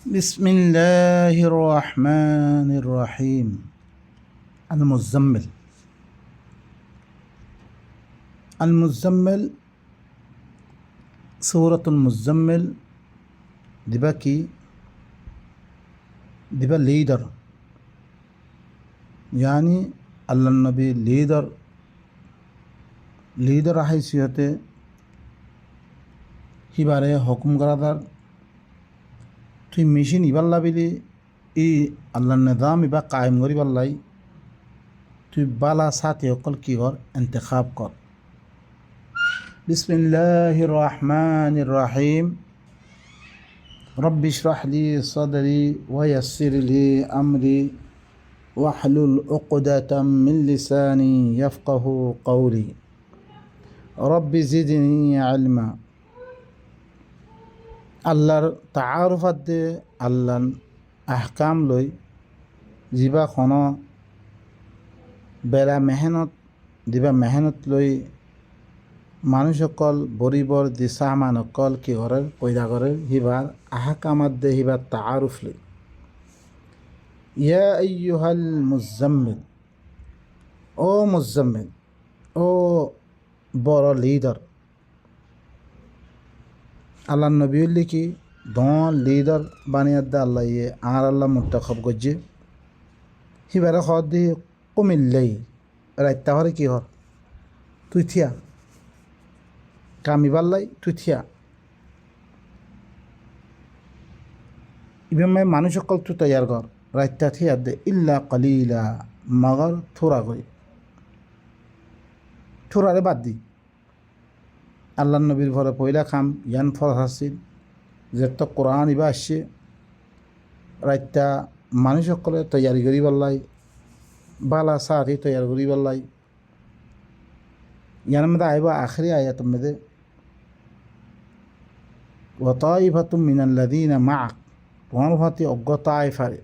بسم الله الرحمن الرحيم المزمل المزمل سورة المزمل দিবা কি দিবা লিডার यानी আল্লাহ নবী লিডার হাইসিয়তে হিবারে হুকুম করাদার তুই মেশিন ইবার লাবিলি ই আল্লাহর নিজাম ইবা কায়েম করিবার লাই তুই বালা সাথে অকল কি কর ইন্তেখাব কর বিসমিল্লাহির রহমানির রহিম রব্বি ইশরাহ লি সাদরি ওয়া ইয়াসসির লি আমরি ওয়াহলুল উকদাতাম মিন লিসানি ইয়াফকাহু কওলি রব্বি জিদনি ইলমা আল্লাহর তাআরুফাত দে আল্লাহর আহকাম লই জিবা খন বেলা মেহনত দিবা মেহনত লই মানুষ অকল বরিবর দিশামান অকল কি করে পয়দা করে হিবার আহকামাত দে হিবার তাআরুফ লই ইয়া আইয়ুহাল মুজাম্মিল ও মুজাম্মিল ও বড় লিডার আল্লাহ নবী লিখি দন লিডার বানিয়াদ আল্লাহ ইয়ে আর আল্লাহ মুন্তাখব গজ্জে হিবারে খদ দি কমিল্লাই রাইতা হরে কি হর তুই থিয়া কামিবাল্লাই তুই থিয়া ইবে মানুষ সকল তুই তৈয়ার কর রাইতা থিয়া দে ইল্লা কলিলা মগর থোড়া করি থোড়ারে বাদ দি আল্লাহ নবীর ঘরে পয়লা খাম ইয়ান ফরজ আসছিল যে তো কোরআন ইবা আসছে রাইতা মানুষ সকলে তৈয়ারি করি পাল্লাই বালা সাথে তৈয়ার করি পাল্লাই ইয়ার মধ্যে আইবা আখরি আয়াত মধ্যে ওয়া তাইফাতুম মিনাল্লাযীনা মা'আক তোমার ভাতি অজ্ঞতা আই ফারে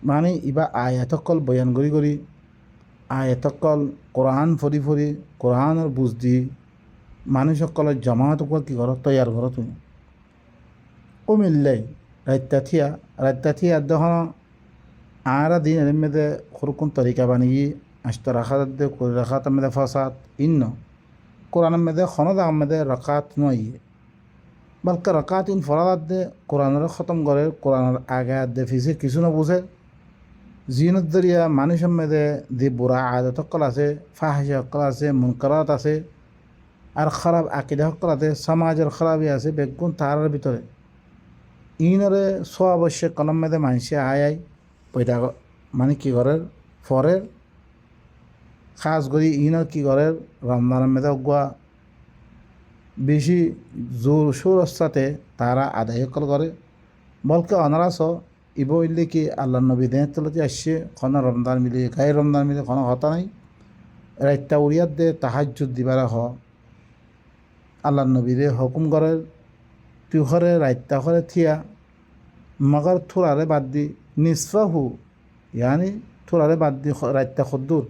মানে ইবা আয়াত সকল বয়ান করি আয়াতকল কোরআন ফরি কোরআনের বুঝ দি মানুষ সকলের জমাত কি করো তৈয়ার করো তুমি কমিল্লাই রাত্তা থিয়া দেখুন আরা দিন এর মেয়েদে সরকুন তরিকা বানিয়ে আসতে রাখাত দে করে রাখাত মেয়েদে ফসাদ ইন্ন কোরআনের মেয়েদে খনদ মেয়েদে রাকাত নয় বলকে রাকাত ইন ফরাদ দে কোরআনের খতম করে কোরআনের আগে দে ফিসে কিছু না বুঝে জিনত দরিয়া মানুষের মেয়েদে যে বুড়া আদত সকল আছে ফাহিশা সকল আছে মুনকারাত আছে আর খারাপ আকিদা সকল আছে সমাজের খারাপই আছে বেগুন তার ভিতরে ইনরে অবশ্যই কলম মেদে মানুষে আয় পয়দা মানে কি করে ফরের খাস করি ইনর কি করে রমজানের মেদে অগুয়া বেশি জোর সোর সাথে তারা আদায় সকল করে বলকে অনারাস ইব ইল্লে কি আল্লাহ নবী দেহ তলতে আসছে কোনো রমজান মিলে গায়ে রমজান মিলে কোনো হতা নাই রাইতা উড়িয়াত দে তাহাজ্জুদ দিবারা হ আল্লাহ নবী দে হুকুম করে তুই ঘরে রাইতা ঘরে থিয়া মগর থোড়ারে বাদ দি নিসফাহু ইয়ানি থোড়ারে বাদ দি রাইতা খদ্দুর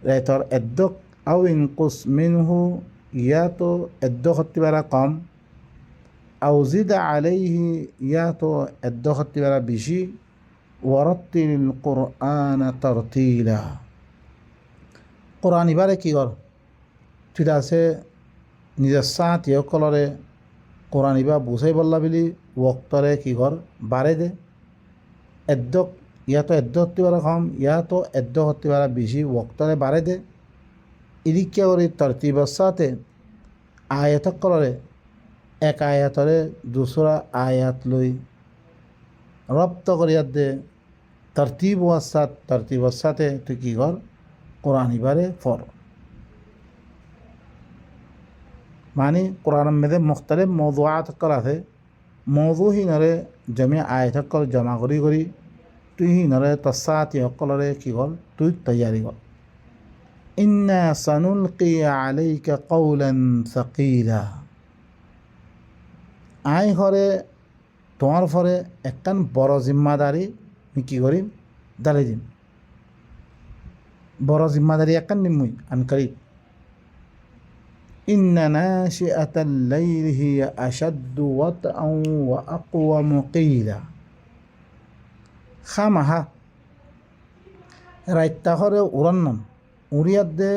রাইতর এদ্দক আও ইনকুস মিনহু ইয়া তো এদ্দক হত্তিবারা কম আও জিদা আলাইহি ইয়া তো এদ্দ হত্তিবারা বেশি ওয়ারাত্তিল কুরআন তারতিলা কোরআন ইবারে কি কর ঠিক আছে নিজের সাথ ইয়কলরে কোরআন ইবা বুঝাই বললা বলি ওক্তরে কি কর বাড়ে দে এদ্দক ইয়া তো এদ্দ হত্তিবারা কম ইয়া তো এদ্দ হত্তিবারা বেশি ওক্তরে বাড়ে দে ইদিকে ওর তরতিবার সাথে আয়াতকলরে এক আয়াতরে দুসরা আয়াত লই রপ্ত করিয়াত দে তরতিবর সাথে তুই কি কর কোরআন ইবারে ফর মানে কোরআন মেদে মুখতালিফ মওদুআত কল আছে মওদু হিনরে জমি আয়াত কল জমা করি তুই হিনরে তসাতি সকলরে কি কর তুই তৈয়ারি কর ইন্না সানুলকি আলাইকা কওলান সাকিলা আই ঘরে তোমার ফরে একখান বড় জিম্মাদারি আমি কী করিম দালে দিম বড় জিম্মাদারি একখান নিম মুই আনকারি ইন্না নাশিআতাল লাইলি হিয়া আশাদ্দু ওয়াতআন ওয়া আকওয়ামু কিলা। খামাহা রাইত্তাহরে উড়ান্নাম উড়িয়াত দে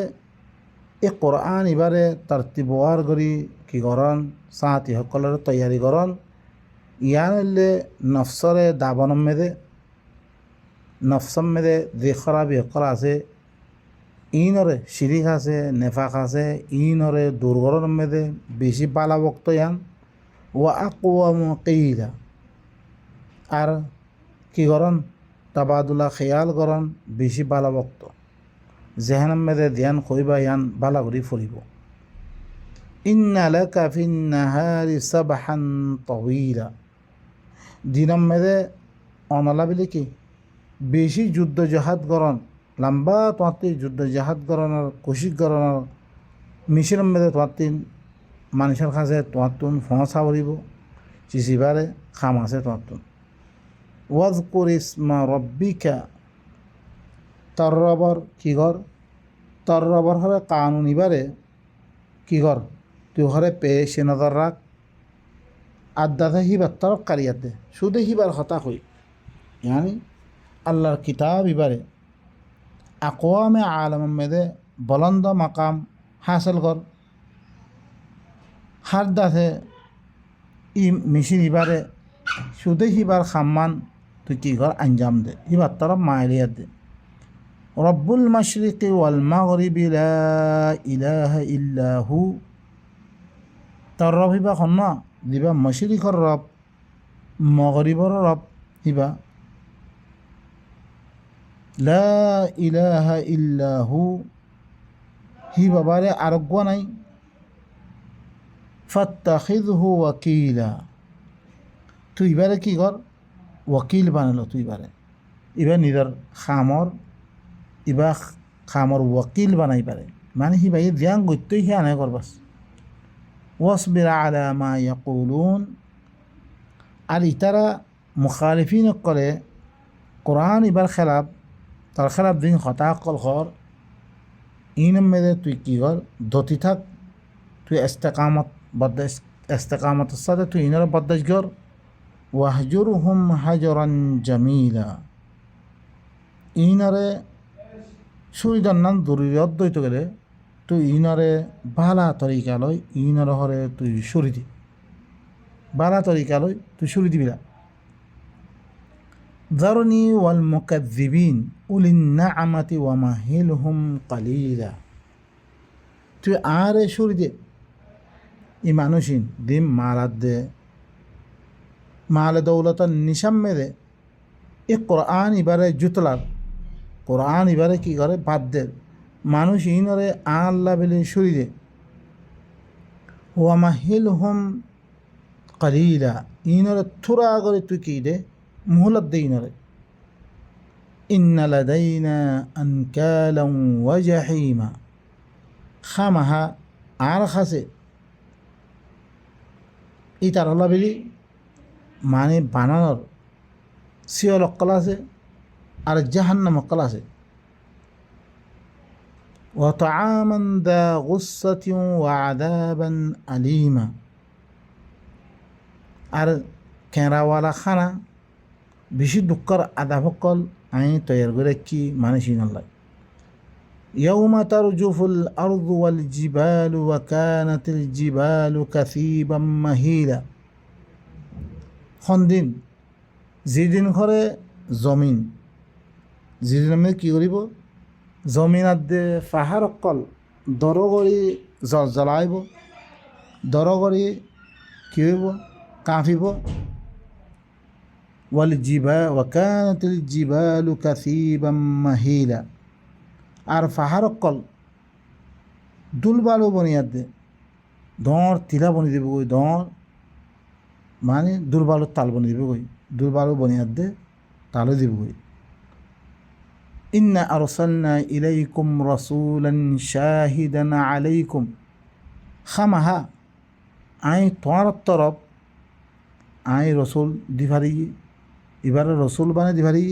এই কোরআন এবারে তারতিবওয়ার করি কি করন সাহাতি সকলের তৈয়ারি করন ইয়ান হইলে নফসরে দাবনম মেদে নফসম মেদে যে খরাবি সকল আছে ইনরে শিরিক আছে নেফাক আছে ইনরে দুর্গরণ মেদে বেশি বালা বক্ত ইয়ান ওয়া আকওয়ামু কিলা। আর কি করন তাবাদুলা খেয়াল করন বেশি বালা বক্ত জেহানাম মেদে ধ্যান কইবা ইয়ান বালা করি ফুরিব। ইন্না লাকা ফিন নাহারি সাবহান তাওয়ীলা। দিনম মেদে অনলা বিলে কি বেশি যুদ্ধ জাহাদ করন লম্বা তোমার যুদ্ধ জাহাদ করণের কোশিশ করণের মিশির মেদে তোমার মানুষের কাছে তোমার ফসা পড়িব চিচিবারে খাম আছে তোমার ওয়াজকুর ইসমা রব্বিকা। তর রবর কি ঘর তর রবর হরে কানুন ইবারে কি ঘর তুই ঘরে পেয়ে নজর রাখ আদাতে হিবার তরফ কারিয়াতে শুধু হিবার হতা হই ইয়ানি আল্লাহর কিতাব ইবারে আকওয়ামে আলম মেদে বলন্দ মাকাম হাসিল কর হার দাসে ই মিশির ইবারে শুধু হিবার খাম্মান তুই কি কর আঞ্জাম দে হিবার তরফ মাইলিয়াত দে। রব্বুল মাশরিকি ওয়াল মাগরিবি লা ইলাহা ইল্লা হু। তোর রব হিবা খন দিবা মশরিকর রব মগরিবর রব হিবা লা ইলাহা ইল্লা হু হি বাবারে আরোগ্য নাই। ফাত্তাখিযহু ওয়াকিলা তুই এবারে কি কর ওয়াকিল বানালো তুই এবারে এবার নিজের খামর ইবা খামর ওয়াকিল বানাই পারে মানে হি ভাই ধ্যান গত্যই হি আনাই করবাস। ওয়াসবির আলা মা ইয়াকুলুন। আর ইতারা মুখালিফিন করে কোরআন ইবার খেলাফ তার খেলাফ দিন হতা কল খর ইন মেদে তুই কি কর ধতি থাক তুই ইস্তেকামত বদাস ইস্তেকামতের সাথে তুই ইনার বদাস কর। ওয়াহজুরহুম হাজরান জামিলা ইনারে সুইদার নাম দূরত দইত গেলে তুই ইনারে বালা তরিকা লয় ইনার হরে তুই সরি দি বালা তরিকা লয় তুই সরি দিবি না। যারনি ওয়াল মুকাজ্জিবিন উলিন নাআমাতি ওয়া মাহিলহুম কালিলা তুই আরে সরি দে ই মানুষিন দিম মারাত দে মালে দৌলতার নিশাম মেরে এ কোরআন ইবারে জুতলার কোরআন ইবারে কি করে বাদ দে মানুষ ইনরে আল্লাহ বেলে সরি দে। ওয়া মাহিলহুম কালিলা ইনরে থুরা করে তুই কি দে মুহলত দে ইনরে। ইন্না লাদাইনা আনকালাম ওয়া জাহিমা খামাহা আর খাসে ই তার আল্লাহ বেলি মানে বানানোর সিয়ল অক্কল আছে আর জাহান্নাম অক্কল আছে। ওয়া তাআমান দা গুসসাতিন ওয়া আযাবান আলীমা আর কেরাওয়ালা খানা বেশি দুঃখর আদাব অক্কল আমি তৈয়ার করে কি মানুষ ইনাল্লাহ। ইয়াউমা তারজুফুল আরদু ওয়াল জিবালু ওয়া কানাতিল জিবালু কাসীবাম মাহিলা সন্দিন যেদিন ঘরে জমিন যেদিন আমি কি কৰিব জমিনাত দে পাহাৰ অকল দৰ কৰি জ্বলাইব দৰ কৰি কি হইব কাঁপিব। ওয়াল জিবা ওয়াকানাতিল জিবালু কাসীবাম মাহিলা আর পাহাৰ অকল দুলবালু বনিয়াত দে দর তিলা বনি দিব গই দর মানে দুর্বালু তাল বনি দিব গই দুর্বালু বনিয়াত দে তালু দিব গই। ইন্না আরসালনা ইলাইকুম রাসূলান শাহিদান আলাইকুম খামাহা আই তোমার তরফ আই রসুল দিভারি এবারে রসুল বানে দিভারি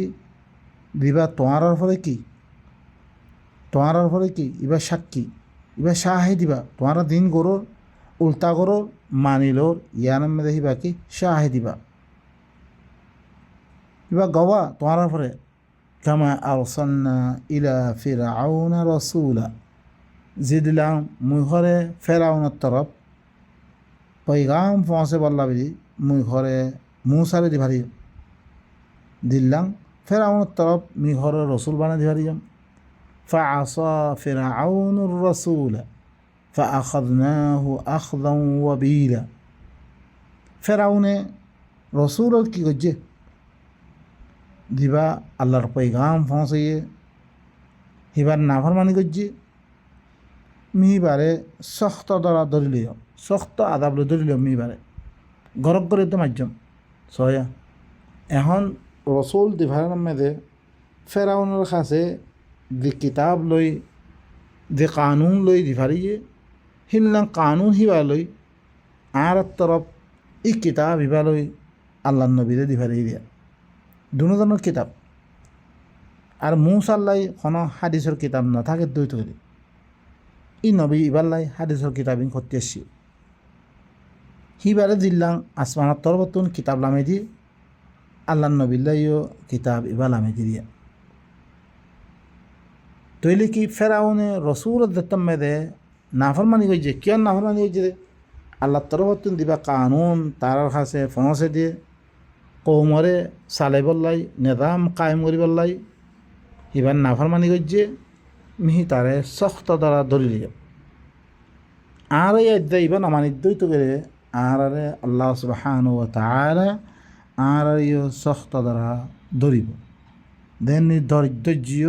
দিবা তোমার ফলে কি তোমার ফলে কি এবার সাক্ষী ইবা শাহে দিবা তোমার দিন গরোর উল্টা গরোর মানিলোর ইয়ানার মধ্যে হিবা কি শাহে দিবা ইবা গওয়া তোমার পরে কামা আরসালনা ইলা ফিরআউনা রাসূলা যে দিলাম মুই ঘরে ফেরাউনের তরফ পৈগাম পৌঁছে বললা বলি মুই ঘরে মুসারে দি ভারি দিল্লাম ফেরাউনের তরফ মুই ঘরে রসুল বানা দি ভারিয়াম فعصى فرعون الرسول فأخذناه أخذا وبيلا ফেরাউনে রসুলের কি করছে দিবা আল্লাহর পৈগাম পৌঁছাইয়ে হিবার নাফরমানি করছে মিহিবারে শক্ত দ্বারা ধরিলিও শক্ত আদাবলে ধরিলিও মিহিবারে গরক করে তো মাধ্যম সয়া এখন রসুল দিভারের মেয়েদে ফেরাউনের কাছে যে কিতাব লই যে কানুন লই দিভারিয়ে হিনলাম কানুন হিবা লই আর তরফ ই কিতাব হিবা লই আল্লাহ নবীরে দিভারি দিয়া দুজনের কিতাব আর মুসাল্লাই কোনো হাদিসের কিতাব না থাকে দুই তৈরি ই নবী ইবাল্লাই হাদিসের কিতাব ইন করতে আসছি হিবারে দিল্লাম আসমানার তরবতুন কিতাব লামে দি আল্লাহ নবীল্লাইও কিতাব ইবা লামে দিয়া তৈলে কি ফেরাউনে রসুল দত্তম মেদে নাফরমানি হয়েছে কিয় নাফরমানি হয়েছে আল্লাহ তরফতুন দিবা কানুন তার কাছে পৌঁছে দিয়ে কৌমরে সালে বললাই নিজাম কায়েম করি বললাই এবার নাফরমানি করছে মিহি তারে শক্ত দ্বারা ধরি লিয়ে আর এই অধ্যায় ইবা নামানিদ্যই তো করে আর আল্লাহ সুবহানাহু ওয়া তাআলা আর শক্ত দ্বারা ধরিব দেন ধৈর্য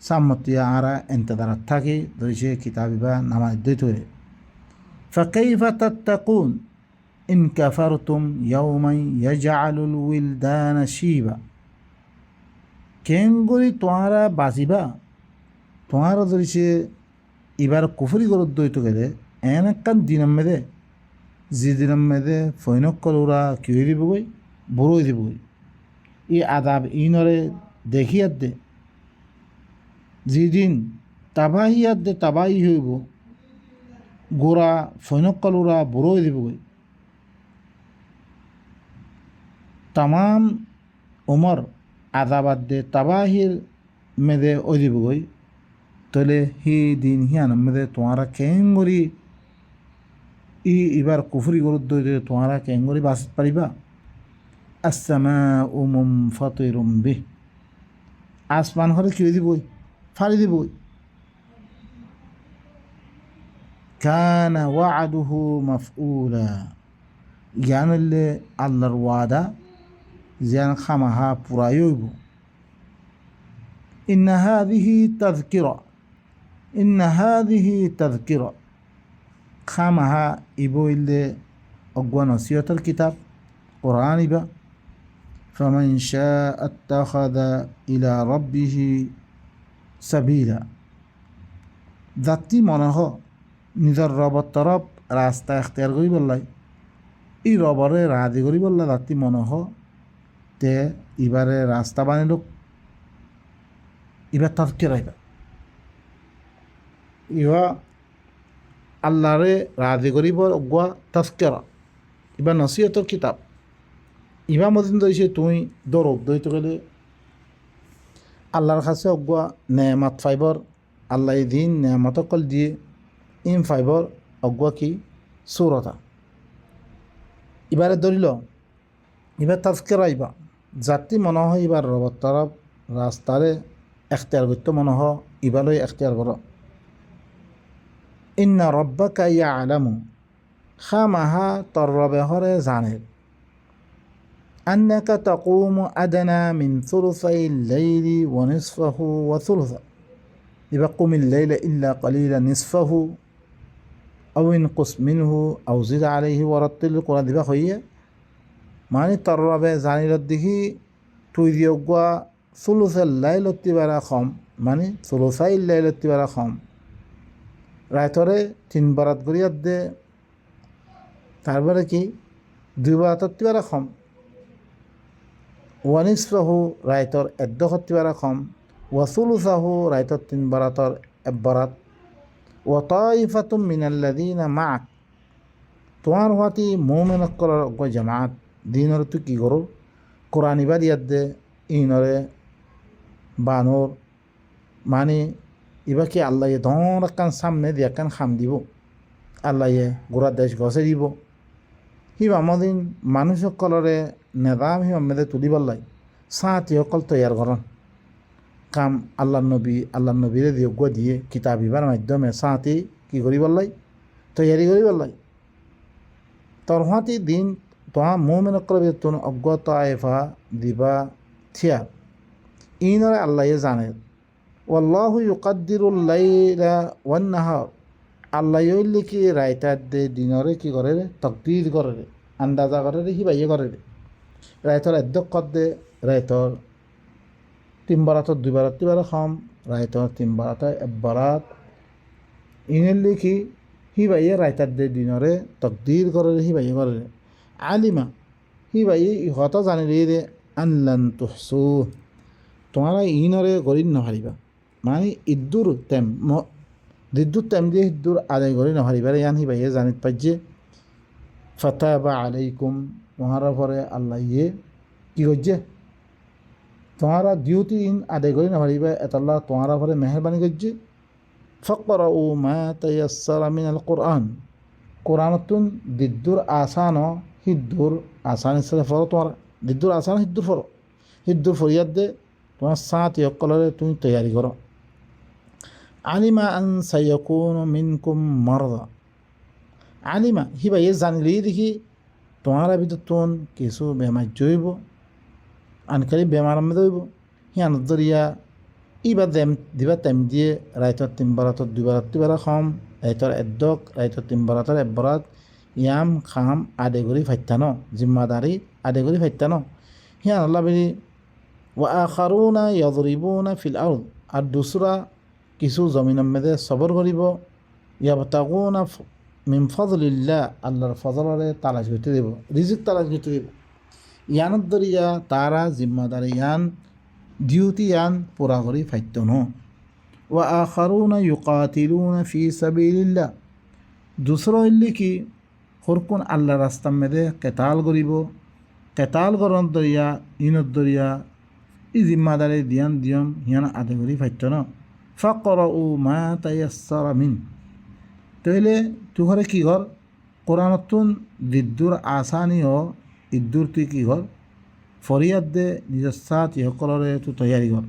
সামতিয়া আরা এন্তদারাত থাকি ধরেছে কিতাব ইবা নামানিদ্যই তো করে ফাকাইফা তাত্তাকুন ইন কাফারতুম ইয়াউমান ইয়াজআলুল উইলদানা শিবা কেঙ্গরি তোমরা বাঁচিবা তোমরা ধরেছে এবার কুফরি গরত দইত গেলে এন একখান দিন মেদে যে দিন মেদে ফৈনক ওরা কি হয়ে দিবগই বড়ই দিবগই ই আদাব ইনরে দেখিয়াত দে যেদিন তাবাহিয়াত দে তাবাহি হইব গোড়া ফৈনক ওরা বড়ই দিবগই তাম ওমর আদাবাদ দে তাবাহির মেদে ওই দিবগই তাহলে হি দিন হিয়ান মেদে তোমারা কেঙ্গরি এবার কুফরি গরুদ দে তোমারা কেঙ্গরি বাঁচতে পারিবা আসামা উমুম ফতরুম বিহ আসমান হরে কি দিবই ফাড়ি দিবই কানা ওয়াদুহু মাফউলা জ্ঞানলে আল্লাহর ওয়াদা যেন খামাহা পুরাই হইব ইন্না হাদিহি তাযকিরা খামাহা ইবইলে অজ্ঞা নসিহতের কিতাব কোরআন ইবা ফামান শাআ আত্তাখাযা ইলা রাব্বিহি সাবিলা জাতি মনে হ নিজের রবর তরফ রাস্তা এখতিয়ার করি বললাই ই রবরে রাজি করি বললা জাতি মনে হ তে এবারে রাস্তা বানিল এবার তাজকিরা ইবা আল্লাহরে রাজি করিব অগুয়া তাজকিরা এবার নসিহতর কিতাব ইবা মদিন দইছে তুই দৌড় দইতে গেলে আল্লাহর কাছে অগুয়া নেয়ামাত ফাইবর আল্লাহ দিন নেয়ামত কল দিয়ে ইম ফাইবর অগুয়া কি সুরতা এবারে ধরিল এবার তাজকিরা ইবা জাতি মনে হয় এবার রবর তরফ রাস্তারে এখতিয়ার করতে মনে হয় ইবালই এখতিয়ার কর ইন্না রব্বাকা ইয়ালামু খামাহা তর রবে হরে জানে আন্নাকা তাকুমু আদনা মিন সুলুসাইল লাইলি ওয়া নিসফাহু ওয়া সুলুসা ইবা কুমিল লাইলা ইল্লা কালিলা নিসফাহু আও ইনকুস মিনহু আও জিদ আলাইহি ওয়া রাত্তিল কোরআন দিবা হইয়ে মানে তর রবে জানিলত দেখি তুই দিয়ে গুয়া সুলুসের লাইলতি বেড়া খম মানে সুলুসাইল লাইলতি বেড়া খম রায়তরে 3 বারাত গড়িয়াত দে তারপরে কি 2 বারাততি বেড়া খম ওয়ানিসফাহু রায়তর 1/2 বেড়া খম ওয়াসুলুসাহু রায়তর 3 বারাতর 1 বারাত ওয়াতাইফাতুম মিনাল্লাযীনা মা'আক তোমার হওয়াতি মুমিন করার জামাত দিনর তুই কী করো কোরআন ইবাদিয়াত দে ইনরে বানর মানে ইবা কি আল্লাহ ধর একখান সামনে দিয়ে একখান খাম দিব আল্লাহ গোড়া দেশ গছে দিব হিবা মদিন মানুষ সকলরে নেদাম হিবা মেদে তুলিবার লাই সাঁতি সকল তৈয়ার করন কাম আল্লাহ নবীরে যোগ্য দিয়ে কিতাব ইবার মাধ্যমে সাঁতি কি করিবার লাই তৈয়ারি করিবার লাই তরহাতি দিন তোমার মোমেন তুন অজ্ঞত আয়ফা দিবা থিয়া ইনরে আল্লাহ জানে ওয়াল্লাহু ইউকাদ্দিরুল লাইলা ওয়ান নাহার আল্লাহ লিখি রাইতার দে দিনরে কি করে রে তকদির করে রে আন্দাজা করে রে হিবাইয়ে করে রে রাইতর অধ্যক্ষ দে রাইতর 3 বারাতর 2 বারাত 3 বারা খাম রাইতর 3 বারাত 1 বারাত ইনের লিখি হিবাইয়ে রাইতার দে দিনরে তকদির করে রে হিবাইয়ে করে রে আলিমা হিবাইয়ে ইহত জানি রে আনলান তুহসু তোমারা ইনরে গরিব নহারিবা মানে ইদ্দুর তেম দিদ্দুর তেম দিয়ে ইদ্দুর আদায় করে নহারিবার ইয়ান হিবাইয়ে জানিত পাইছে ফাতাবা আলাইকুম তোমারা পরে আল্লাহ ইয়ে কী করছে তোমারা ডিউটি ইন আদায় করে নহারিবা এতাল্লাহ তোমারা পরে মেহরবানি করছে ফাকরাউ মা তায়াসসারা মিনাল কোরআন কোরআনতুন দিদ্দুর আসান হিদ্দুর আসান হিসেবে ফরো তোমার দিদ্দুর আসান হিদ্দুর ফরো হিদ্দুর ফরিয়াদ দে তোমার সাঁত ইয়কলরে তুমি তৈয়ারি করো আলিমা আন সাইয়াকুন মিনকুম মারদা আলিমা হিবা এ জানিলেই দেখি তোমার ভিতর তুন কিছু বেমার জইব আনকালি বেমার মধ্যে হইব হিয়ান দরিয়া ইবা দেম দিবা তেম দিয়ে রাইতর 3 বারাতর 2 বারাত 2 বারা খাম রাইতর এদ্দক রাইতর 3 বারাতর 1 বারাত ইয়াম খাম আদে করি ফাইতানো জিম্মাদারি আদে করি ফাইতানো হিয়ান আল্লাহ বেরি ওয়া আখারুনা ইয়াদরিবুনা ফিল আরদ আর দুসরা কিছু জমিনের মধ্যে সবর করিব ইয়াবতাগুনা মিন ফাদলিল্লাহ আল্লাহর ফজলরে তালাশ করতে দেব রিজিক তালাশ করতে দেব ইয়ানত দরিয়া তারা জিম্মাদারি ইয়ান ডিউটি ইয়ান পুরা করি ফাইত ন ওয়া আখারুনা ইউকাতিলুনা ফি সাবিলিল্লাহ দুসরা হইলে কি হরকুন আল্লাহ রাস্তার মধ্যে কেতাল করিব কেতাল করন দরিয়া ইনত দরিয়া ই জিম্মাদারি দিয়ান দিয়ম হিয়ান আদে করি ফাইত ন ফাকরাউ মা তায়াসসারা মিন তাইলে তুহরে কি ঘর কোরআনতুন দিদ্দুর আসানি ও ইদ্দুর তুই কি ঘর ফরিয়াদ দে নিজের সাথ ইহকলরে তু তৈয়ারি কর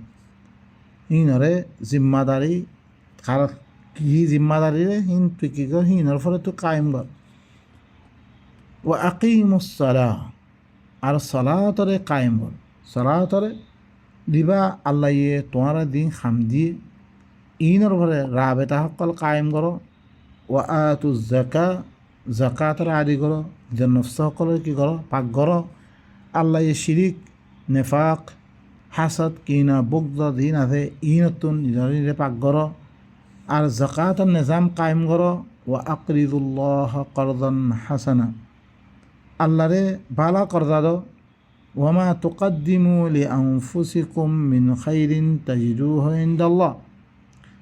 হিনরে জিম্মাদারি কার কি জিম্মাদারি রে হিন তুই কি কর হিনর ফলে তু কায়েম কর ও আকিমুস সালাহ আর সালাতরে কায়েম কর সালাতরে দিবা আল্লাহ ইয়ে তোমার দিন খাম দিয়ে ইনর ফলে রাবেতা সকল কায়েম করো ও আতু জাকাতরে আদি করো যে নফস সকলের কি করো পাক করো আল্লাহ শিরিক নেফাক হাসাদ কিনা বুগদ দিন আছে ইনতুন নিজরে পাক করো আর জাকাতের নিজাম কায়েম করো ও আকরিদুল্লাহ করদান হাসানা আল্লাহরে বালা করদা দো ওয়ামা তুকাদ্দিমু লি আনফুসিকুম মিন খাইরিন তাজিদুহু ইনদাল্লাহ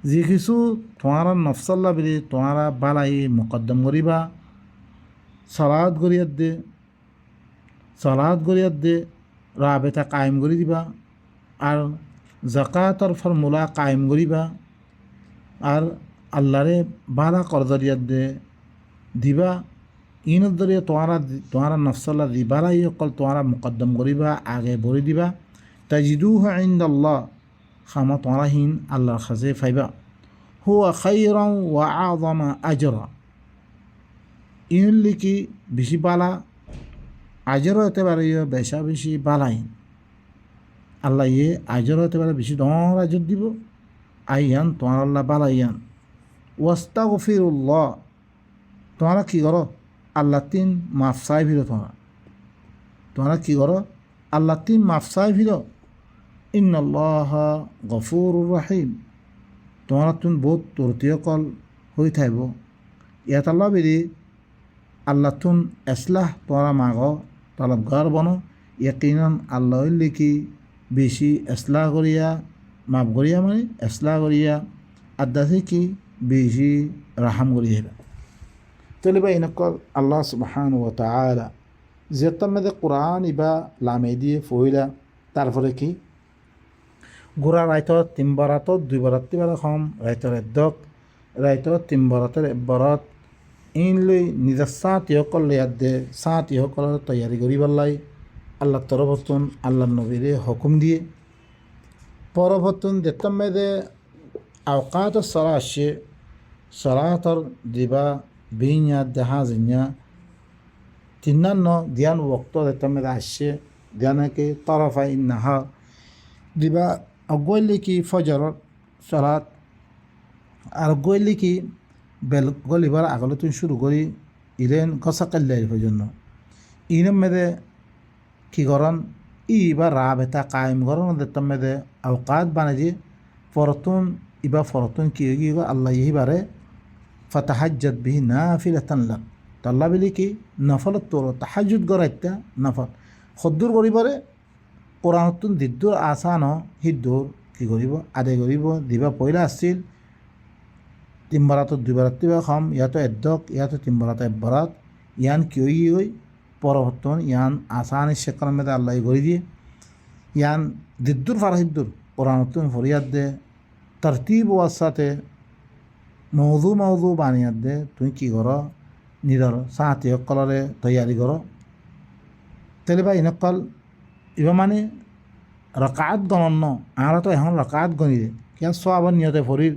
যে কিছু তোমার নফসাল্লা বলি তোমার বালাই মুকদ্দম করিবা সালাদ গরিয়াত দে রাবেতা কায়েম করে দিবা আর জাকাতর ফর্মুলা কায়েম করিবা আর আল্লাহরে বালা করদরিয়াত দে দিবা ইনত দরিয়া তোমার নফসাল্লা দিবারা ই অকল তোমার মুকদ্দম করিবা আগে ভরি দিবা তাজিদুহু ইনদাল্লাহ খামা তোমার হিন আল্লাহর কাছে ফাইবা হুয়া খাইরান ওয়া আযমা আজরা ইনলি কি বেশি বালা আজরও হতে পারে বেশা বেশি বালাই আল্লাহ ইয়ে আজরও হতে পারে বেশি ডর আজর দিব আইয়ান তোমার আল্লাহ বালাইয়ান ওয়াস্তাগফিরুল্লাহ তোমরা কি করো আল্লাহ তিন মাফ চাই ভিড়ো তোমরা কি করো আল্লাহ তিন মাফ চাই ভিড়ো ইন্নাল্লাহ গফুরুর রহিম তোমরা তুমি বহুত তরতীয়কল হয়ে থাকব ইয়াত আল্লাহ বেরি আল্লাহ তুন এসলাহ তোমরা মাগ তলবগার বনো ইয়াকিনান আল্লাহ লিখি বেশি এসলাহ করিয়া মাফ করিয়া মানে এসলাহ করিয়া আদাসে কি বেশি রাহাম করি হেবা তাহলে বা ইনকল আল্লাহ সুবহান ওয়া তাআলা যেতার মধ্যে কোরআন ইবা লামে দিয়ে ফইলা তারপরে কি গোড়া রাইতর তিন বরাত দুই বরাত তিবারা কম রাইতর এদ্দক রাইতর তিন বরাতের বরাত ইন লই নিজের সাঁতিও করলে দে সাঁতিও করার তৈয়ারি করি বললাই আল্লাহ তরফতুন আল্লাহ নবীরে হুকুম দিয়ে পরবর্তন দেখতাম মেয়েদে আওকাত সরা আসছে সরাতর দিবা বিঞ্ঞা দেহা জিঞ্ঞা তিন্নান্ন ধ্যান ওক্ত দেখতাম মেয়েদে আসছে ধ্যানকে তরফা ইন্নাহা দিবা অগৈলি কি ফজর সরাত আর গইলি কি বেল গলিবার আগলে তুই শুরু করি ইলেন গসাকাল্লাই পর্যন্ত ইনম মেদে কি করন ইবা রা বেতা কায়েম করন দেখতাম মেদে আওকাত বানাজি ফরতুন ইবা ফরতুন কি আল্লাহ ইহিবারে ফাতাহাজ্জাত বিহি নাফিলাতান লাক তাল্লা বিলি কি নফলত তোর তাহাজ্জুদ গরাইতা নফল খদ্দুর করিবারে কোরআনতুন দিদ্দুর আসান হিদ্দুর কি করিব আদায় করিব দিবা পয়লা আসছিল তিন বারাত দুই বারাত তিবা খাম ইয়াতো এদ্দক ইয়াতো তিন বারাত এক বারাত ইয়ান কিই পরবর্তন ইয়ান আসানি শেখার মেদে আল্লাহ গড়ি দিয়ে ইয়ান দিদ্দুর ফারহিদ্দুর কোরআনতুন ফরিয়াদ দে তরতিব ওয়াসাতে মৌজু বানিয়াদ দে তুই কি কর নিজর সাহাতি কলরে তৈয়ারি কর তেলে বা ইনকল ইবা মানে রকাত গণন্য আর তো এখন রকাত গণি দে কিয়া সোয়াবন নিয়তে ফরির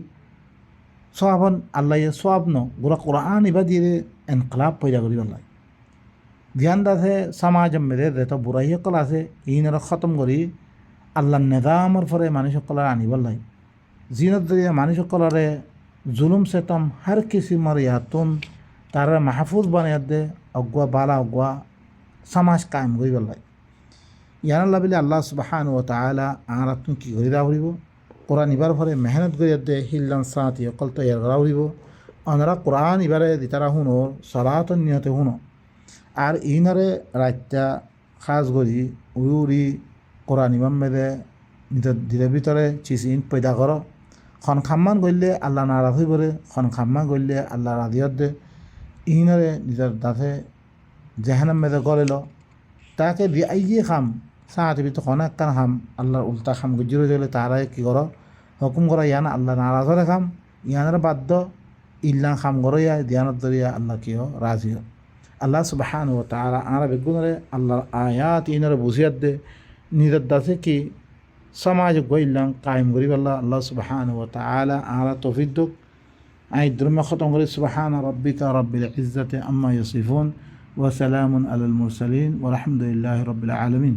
সোয়াবন আল্লাহ সোয়াব ন গোরা কোরআন ইবা দিয়ে এনকলাব পয়দা করি আল্লাহ ধ্যান দাসে সমাজ মেদে দে তো বুড়াই সকল আছে ইনর খতম করি আল্লাহ নেদামর ফরে মানুষ সকলের আনিব লাই জিনত দরিয়া মানুষ সকলরে জুলুম সেতম হর কিসিমর ইয়াতুন তার মাহফুজ বানিয়ে দে অগুয়া বালা অগুয়া সমাজ কায়েম করিব লাই ইয়ান আল্লাহ বলে আল্লাহ সুবহান ওয়া তাআলা আর তুমি কি করি রাউরিব কোরআন ইবার ফরে মেহনত করিয়া দে হিল্লান সাঁতি অকল তৈয়ার রাউরিব অনরা কোরআন ইবারে দিতারা হুনোর সলাতন নিয়তে হুনো আর ইনারে রাত্তা খাস করি উড়ি কোরআন ইমাম মেদে ধীরে ভিতরে চিচিন পয়দা কর খন খাম্মান করলে আল্লাহ নারাজ হয়ে পড়ে খন খাম্মান করলে আল্লাহ রাজিয়ত দে ইনারে নিজের দাঁতে জেহানাম মেদে গড়েল তাকে দিয়ে আইয়ে খাম সাঁতি ভিতর খন একখান খাম আল্লাহর উল্টা খাম গুজরে দিলে তারাই কি কর হুকুম করা ইয়ান আল্লাহ নারাজ হলে খাম ইয়ানের বাধ্য ইল্লা খাম করো ইয়া ধ্যানত ধরিয়া আল্লাহ কিয় রাজি আল্লাহ সুবহান ওয়া তাআলা আরা বেগুনরে আল্লাহর আয়াত ইনারে বুঝিয়াত দে নিজের দাসে কি সমাজ গইলাম কায়েম করি আল্লাহ সুবহান ওয়া তাআলা আরা তৌফিক দুক আই দ্রুম খতম করি সুবহান রাব্বিকা রাব্বিল ইজ্জাতি আম্মা ইয়াসিফুন ওয়া সালামুন আলাল মুরসালিন ওয়া আলহামদুলিল্লাহি রাব্বিল আলামিন।